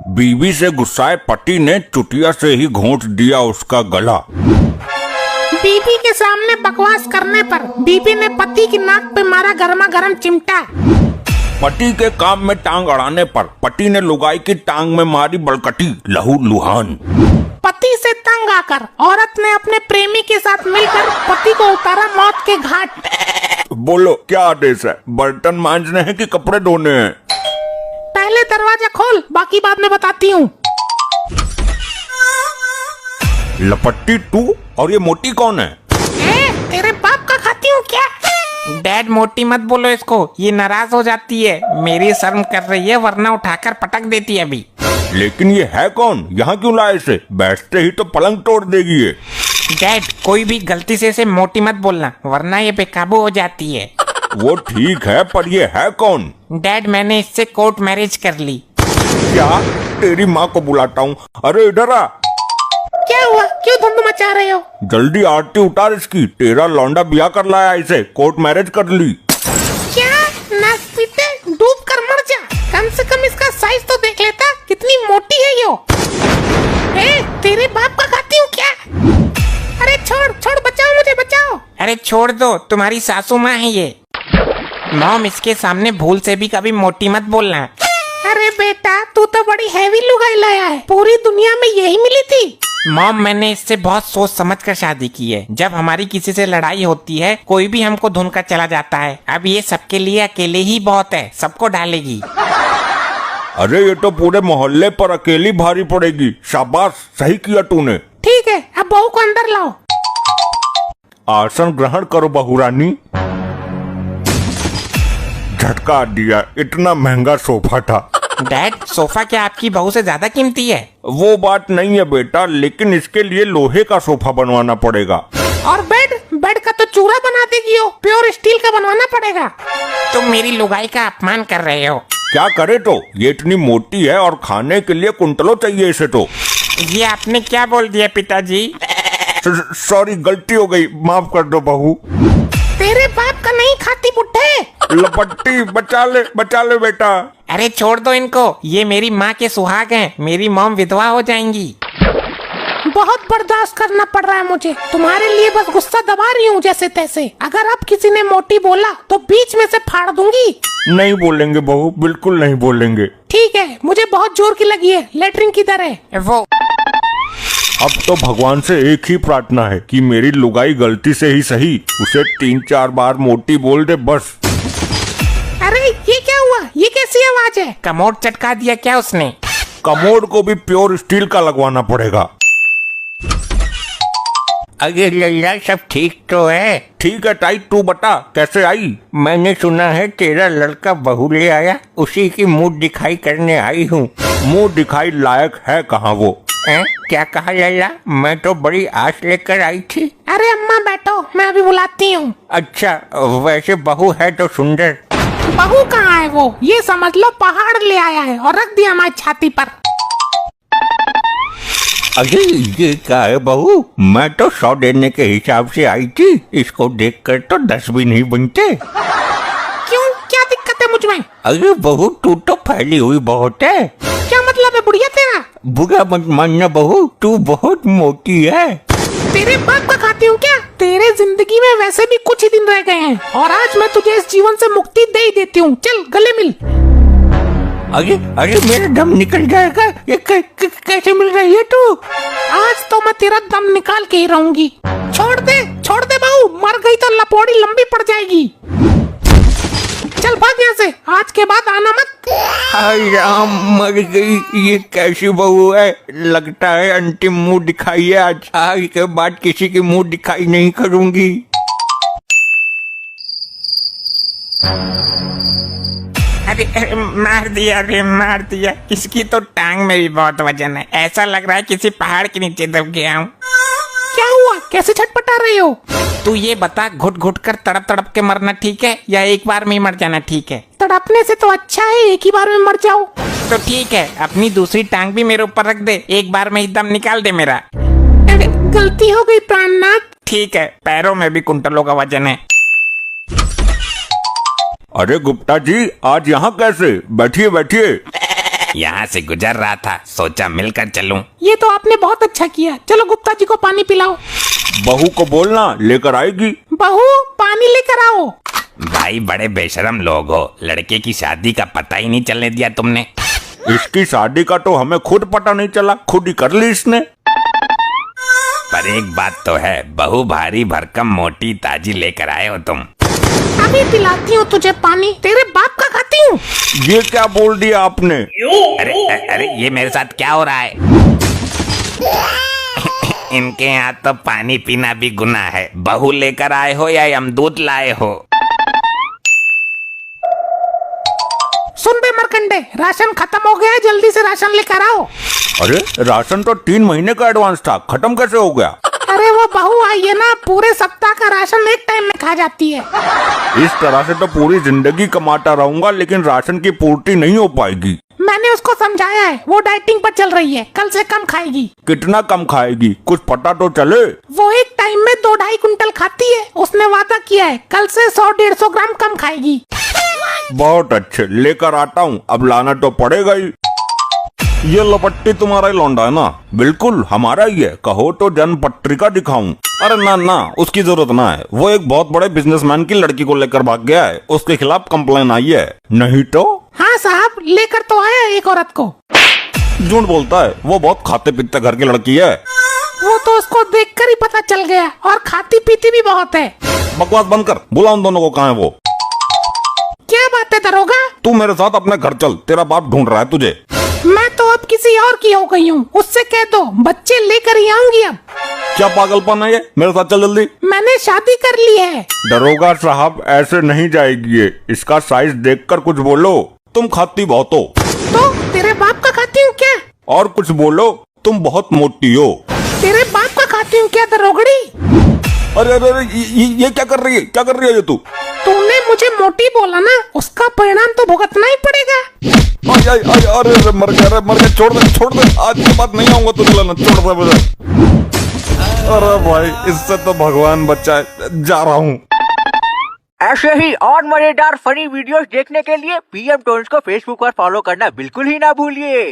बीवी से गुस्साए पति ने चुटिया से ही घोंट दिया उसका गला। बीवी के सामने बकवास करने पर बीवी ने पति की नाक पे मारा गर्मा गर्म चिमटा। पति के काम में टांग अड़ाने पर पति ने लुगाई की टांग में मारी बलकटी, लहू लुहान। पति से तंग आकर औरत ने अपने प्रेमी के साथ मिलकर पति को उतारा मौत के घाट। बोलो क्या आदेश है, बर्तन मांजने हैं कि कपड़े धोने हैं? पहले दरवाजा खोल, बाकी बाद में बताती हूँ। लपट्टी तू और ये मोटी कौन है? तेरे बाप का खाती हूँ क्या? डैड मोटी मत बोलो इसको, ये नाराज हो जाती है। मेरी शर्म कर रही है वरना उठाकर पटक देती है अभी। लेकिन ये है कौन? यहाँ क्यों लाए इसे? बैठते ही तो पलंग तोड़ देगी ये। डैड कोई भी गलती से इसे मोटी मत बोलना वरना ये बेकाबू हो जाती है। वो ठीक है पर ये है कौन? डैड मैंने इससे कोर्ट मैरिज कर ली। क्या? तेरी माँ को बुलाता हूँ। अरे इधर आ। क्या हुआ? क्यों धुंध मचा रहे हो? जल्दी आरती उतार इसकी, तेरा लौंडा ब्याह कर लाया इसे, कोर्ट मैरिज कर ली। क्या? नास्तिते, डूब कर मर जा। कम से कम इसका साइज तो देख लेता, कितनी मोटी है यो। तेरे बाप का खाती हूँ क्या? अरे छोड़ छोड़, बचाओ मुझे, बचाओ। अरे छोड़ दो, तुम्हारी सासू माँ है ये। मॉम इसके सामने भूल से भी कभी मोटी मत बोलना। अरे बेटा तू तो बड़ी हैवी लुगाई लाया है, पूरी दुनिया में यही मिली थी। मॉम मैंने इससे बहुत सोच समझ कर शादी की है। जब हमारी किसी से लड़ाई होती है कोई भी हमको धुन कर चला जाता है। अब ये सबके लिए अकेले ही बहुत है, सबको डालेगी। अरे ये तो पूरे मोहल्ले पर अकेली भारी पड़ेगी। शाबाश, सही किया तूने। ठीक है, अब बहू को अंदर लाओ। आसन ग्रहण करो बहुरानी। झटका दिया, इतना महंगा सोफा था। डैड सोफा क्या आपकी बहू से ज्यादा कीमती है? वो बात नहीं है बेटा, लेकिन इसके लिए लोहे का सोफा बनवाना पड़ेगा। और बेड का तो चूरा बना देगी हो, प्योर स्टील का बनवाना पड़ेगा। तुम मेरी लुगाई का अपमान कर रहे हो। क्या करे तो, ये इतनी मोटी है और खाने के लिए कुंटलों चाहिए इसे तो। ये आपने क्या बोल दिया पिताजी? सॉरी, गलती हो गई, माफ कर दो बहू। तेरे बाप का नहीं खाती बुड्ढे। लपट्टी बचा ले बेटा। अरे छोड़ दो इनको, ये मेरी माँ के सुहाग हैं। मेरी मॉम विधवा हो जाएंगी। बहुत बर्दाश्त करना पड़ रहा है मुझे, तुम्हारे लिए बस गुस्सा दबा रही हूँ जैसे तैसे। अगर अब किसी ने मोटी बोला तो बीच में से फाड़ दूंगी। नहीं बोलेंगे बहू, बिल्कुल नहीं बोलेंगे। ठीक है, मुझे बहुत जोर की लगी है। लेटरिन किधर है? वो अब तो भगवान से एक ही प्रार्थना है कि मेरी लुगाई गलती से ही सही उसे 3-4 बार मोटी बोल दे बस। अरे ये क्या हुआ? ये कैसी आवाज है? कमोड चटका दिया क्या उसने? कमोड को भी प्योर स्टील का लगवाना पड़ेगा। अरे लल्ला सब ठीक तो है? ठीक है टाइट, तू बता कैसे आई? मैंने सुना है तेरा लड़का बहू ले आया, उसी की मुंह दिखाई करने आई हूँ। मुंह दिखाई लायक है कहाँ वो? क्या कहा लल्ला? मैं तो बड़ी आस लेकर आई थी। अरे अम्मा बैठो, मैं अभी बुलाती हूँ। अच्छा वैसे बहू है तो सुंदर। बहू कहाँ है वो? ये समझ लो पहाड़ ले आया है और रख दिया हमारी छाती पर। अरे ये क्या है बहू? मैं तो 100 देने के हिसाब से आई थी, इसको देखकर तो 10 भी नहीं बनते। क्यों, क्या दिक्कत है मुझमें? अरे बहू तू तो फैली हुई बहुत है। क्या मतलब है बुढ़िया तेरा? बुरा मत मानना बहू, तू बहुत मोटी है। तेरे बाप का खाती हूँ क्या? तेरे जिंदगी में वैसे भी कुछ ही दिन रह गए हैं और आज मैं तुझे इस जीवन से मुक्ति दे ही देती हूँ। चल गले मिल। अरे मेरा दम निकल जाएगा। ये कैसे मिल रही है तू? आज तो मैं तेरा दम निकाल के ही रहूंगी। छोड़ दे बहू, मर गई तो लपोड़ी लंबी पड़ जाएगी। चल भाग यहाँ से, आज के बाद आना मत। हाय राम, मर गई। ये कैसी बहू है? लगता है अंतिम मुंह दिखाई है आज के बाद किसी की मुंह दिखाई नहीं करूंगी। अरे मार दिया। इसकी तो टांग में भी बहुत वजन है, ऐसा लग रहा है किसी पहाड़ के नीचे दब गया हूँ। क्या हुआ? कैसे छटपटा रही हो? तू ये बता, घुट घुट कर तड़प तड़प के मरना ठीक है या एक बार में ही मर जाना ठीक है? तड़पने से तो अच्छा है एक ही बार में मर जाओ। तो ठीक है, अपनी दूसरी टांग भी मेरे ऊपर रख दे, एक बार में ही दम निकाल दे मेरा। गलती हो गई प्राणनाथ। ठीक है, पैरों में भी कुंटलों का वजन है। अरे गुप्ता जी, आज यहाँ कैसे? बैठिए बैठिए। यहाँ से गुजर रहा था, सोचा मिलकर चलूं। ये तो आपने बहुत अच्छा किया। चलो गुप्ता जी को पानी पिलाओ। बहू को बोलना लेकर आएगी। बहू पानी लेकर आओ। भाई बड़े बेशरम लोग हो, लड़के की शादी का पता ही नहीं चलने दिया तुमने। इसकी शादी का तो हमें खुद पता नहीं चला, खुद ही कर ली इसने। पर एक बात तो है, बहू भारी भरकम मोटी ताजी लेकर आए हो तुम। अभी पिलाती हूँ तुझे पानी, तेरे बाप का खाती हूँ। ये क्या बोल दिया आपने? अरे ये मेरे साथ क्या हो रहा है? इनके यहाँ तो पानी पीना भी गुनाह है। बहू लेकर आए हो या यमदूत लाए हो? सुन बे मरकंडे, राशन खत्म हो गया है, जल्दी से राशन लेकर आओ। अरे राशन तो 3 महीने का एडवांस था, खत्म कैसे हो गया? अरे वो बहू आई है ना, पूरे सप्ताह का राशन एक टाइम में खा जाती है। इस तरह से तो पूरी जिंदगी कमाता रहूंगा, लेकिन राशन की पूर्ति नहीं हो पाएगी। मैंने उसको समझाया है, वो डाइटिंग पर चल रही है, कल से कम खाएगी। कितना कम खाएगी, कुछ पता तो चले। वो एक टाइम में 2-2.5 कुंटल खाती है। उसने वादा किया है, कल से 100-150 ग्राम कम खाएगी। बहुत अच्छे, लेकर आता हूँ। अब लाना तो पड़ेगा ही। ये लपट्टी तुम्हारा ही लौंडा है ना? बिल्कुल हमारा ही है। कहो तो जन्म पत्रिका दिखाऊं? अरे ना ना, उसकी जरूरत ना है। वो एक बहुत बड़े बिजनेसमैन की लड़की को लेकर भाग गया है, उसके खिलाफ कंप्लेन आई है। नहीं तो? हाँ साहब, लेकर तो आया एक औरत को। झूठ बोलता है, वो बहुत खाते पीते घर की लड़की है। वो तो उसको देखकर ही पता चल गया, और खाती पीती भी बहुत है। बकवास बंद कर, बुला उन दोनों को। कहाँ है वो? क्या बात है दरोगा? तू मेरे साथ अपने घर चल, तेरा बाप ढूंढ रहा है तुझे। मैं तो अब किसी और की हो गई हूँ, उससे कह दो बच्चे लेकर ही आऊंगी अब। क्या पागलपन है ये? मेरे साथ चल जल्दी। मैंने शादी कर ली है। दरोगा साहब, ऐसे नहीं जाएगी ये। इसका साइज देखकर कुछ बोलो। तुम खाती बहुत हो। तो तेरे बाप का खाती हूँ क्या? और कुछ बोलो, तुम बहुत मोटी हो। तेरे बाप का खाती हूँ क्या दरोगड़ी? अरे अरे अरे, ये क्या कर रही है? क्या कर रही है ये तू? तूने मुझे मोटी बोला ना, उसका परिणाम तो भुगतना ही पड़ेगा। अरे मर गया, छोड़ दे। आज के बाद नहीं आऊंगा तुझे लाना, छोड़ दे मुझे। अरे भाई, इससे तो भगवान बचाए, जा रहा हूँ। ऐसे ही और मजेदार फनी वीडियोस देखने के लिए PM टोन्स को फेसबुक पर फॉलो करना बिल्कुल ही ना भूलिए।